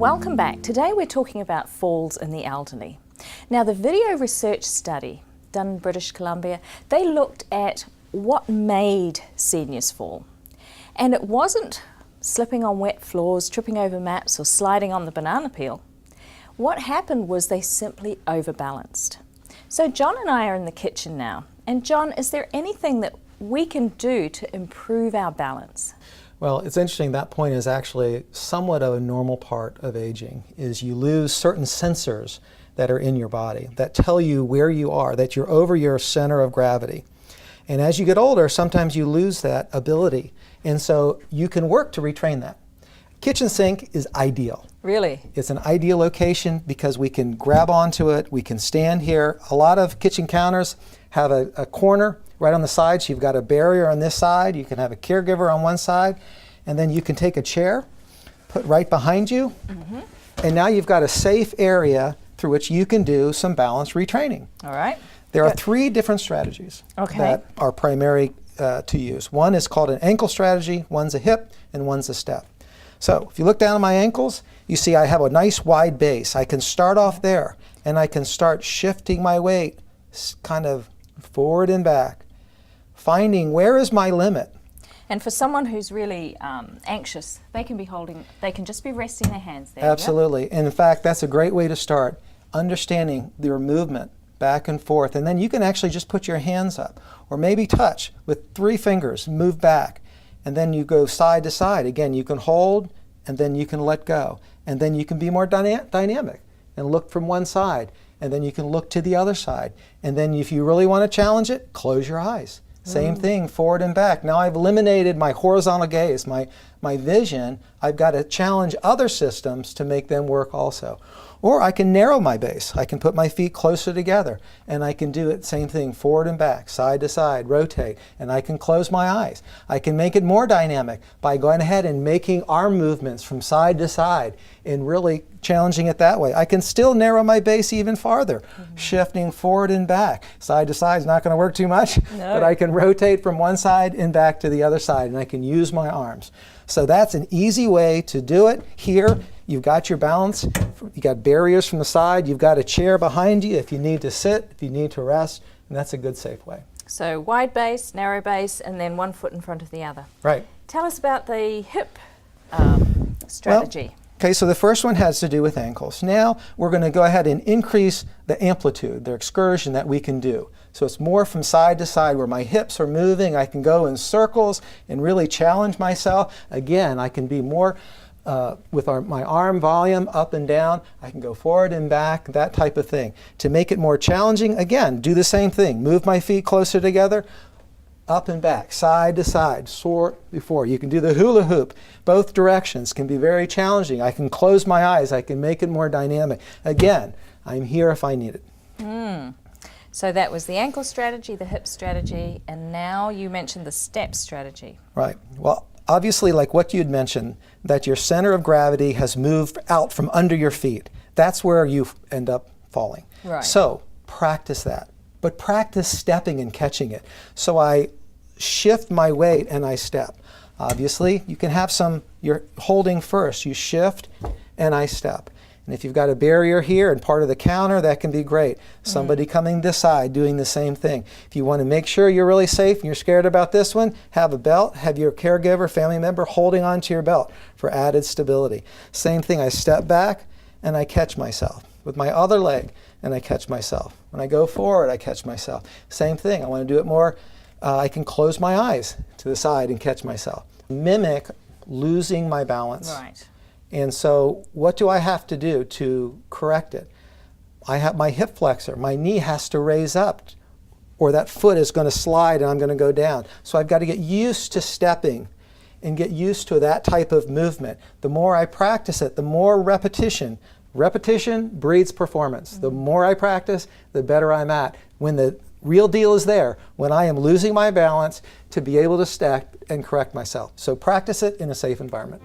Welcome back. Today we're talking about falls in the elderly. Now, the video research study done in British Columbia, they looked at what made seniors fall. And it wasn't slipping on wet floors, tripping over mats, or sliding on the banana peel. What happened was they simply overbalanced. So John and I are in the kitchen now. And John, is there anything that we can do to improve our balance? Well, it's interesting, that point is actually somewhat of a normal part of aging, is you lose certain sensors that are in your body that tell you where you are, that you're over your center of gravity. And as you get older, sometimes you lose that ability. And so you can work to retrain that. Kitchen sink is ideal. Really? It's an ideal location because we can grab onto it, we can stand here. A lot of kitchen counters have a corner right on the side, so you've got a barrier on this side, you can have a caregiver on one side, and then you can take a chair, put right behind you, and now you've got a safe area through which you can do some balance retraining. All right. There are three different strategies that are primary to use. One is called an ankle strategy, one's a hip, and one's a step. So if you look down at my ankles, you see I have a nice wide base. I can start off there, and I can start shifting my weight kind of forward and back, finding where is my limit. And for someone who's really anxious, they can just be resting their hands there. Absolutely. And in fact, that's a great way to start, understanding their movement back and forth. And then you can actually just put your hands up, or maybe touch with 3 fingers, move back. And then you go side to side. Again, you can hold, and then you can let go. And then you can be more dynamic and look from one side. And then you can look to the other side. And then if you really want to challenge it, close your eyes. Same thing, forward and back. Now I've eliminated my horizontal gaze, my vision. I've got to challenge other systems to make them work also. Or I can narrow my base. I can put my feet closer together, and I can do it, same thing, forward and back, side to side, rotate, and I can close my eyes. I can make it more dynamic by going ahead and making arm movements from side to side and really challenging it that way. I can still narrow my base even farther, shifting forward and back. Side to side is not going to work too much, but I can rotate from one side and back to the other side, and I can use my arms. So that's an easy way to do it. Here, you've got your balance. You've got barriers from the side. You've got a chair behind you if you need to sit, if you need to rest, and that's a good, safe way. So wide base, narrow base, and then one foot in front of the other. Right. Tell us about the hip strategy. Well, okay, so the first one has to do with ankles. Now we're going to go ahead and increase the amplitude, the excursion that we can do. So it's more from side to side where my hips are moving. I can go in circles and really challenge myself. Again, I can be more with my arm volume up and down. I can go forward and back, that type of thing. To make it more challenging, again, do the same thing. Move my feet closer together, up and back, side to side, sort before. You can do the hula hoop. Both directions can be very challenging. I can close my eyes. I can make it more dynamic. Again, I'm here if I need it. So that was the ankle strategy, the hip strategy, and now you mentioned the step strategy. Right. Well, obviously, like what you'd mentioned, that your center of gravity has moved out from under your feet. That's where you end up falling. Right. So practice that. But practice stepping and catching it. So I shift my weight and I step. Obviously, you can have you're holding first. You shift and I step. And if you've got a barrier here and part of the counter, that can be great. Somebody coming this side doing the same thing. If you want to make sure you're really safe and you're scared about this one, have a belt, have your caregiver, family member holding onto your belt for added stability. Same thing, I step back and I catch myself with my other leg and I catch myself. When I go forward, I catch myself. Same thing, I want to do it more. I can close my eyes to the side and catch myself. Mimic losing my balance. Right. And so what do I have to do to correct it? I have my hip flexor. My knee has to raise up or that foot is going to slide and I'm going to go down. So I've got to get used to stepping and get used to that type of movement. The more I practice it, the more repetition. Repetition breeds performance. The more I practice, the better I'm at. When the real deal is there, when I am losing my balance, to be able to step and correct myself. So practice it in a safe environment.